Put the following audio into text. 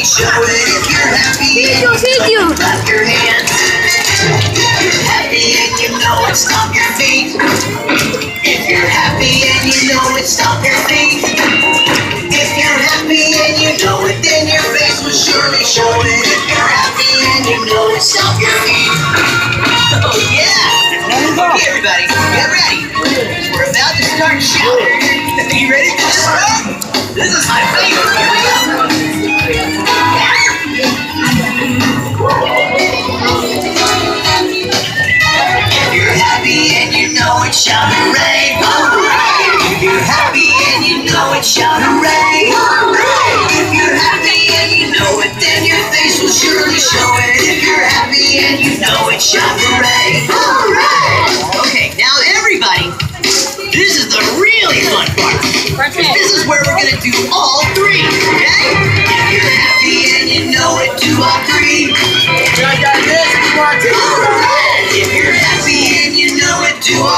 show it. If you're happy and you know it, clap your hands. If you're happy and you know it, stomp your feet. If you're happy and you know it, stomp your feet. If you're happy and you know it, then your face will surely show it. If you're happy and you know it, stomp your feet. Oh yeah! Okay everybody, get ready. We're about to start shouting. Are you ready for this one? This is my favorite. Here we go. If you're happy and you know it, shout hooray! Hooray! If you're happy and you know it, shout hooray! Hooray! If you're happy and you know it, then your face will surely show it. If you're happy and you know it, shout hooray! Hooray! Okay, now everybody, this is the really fun part. This is where we're gonna do all three, okay? If you're happy and you know it, do all three. I got this. All right. If you're happy and you know it, do all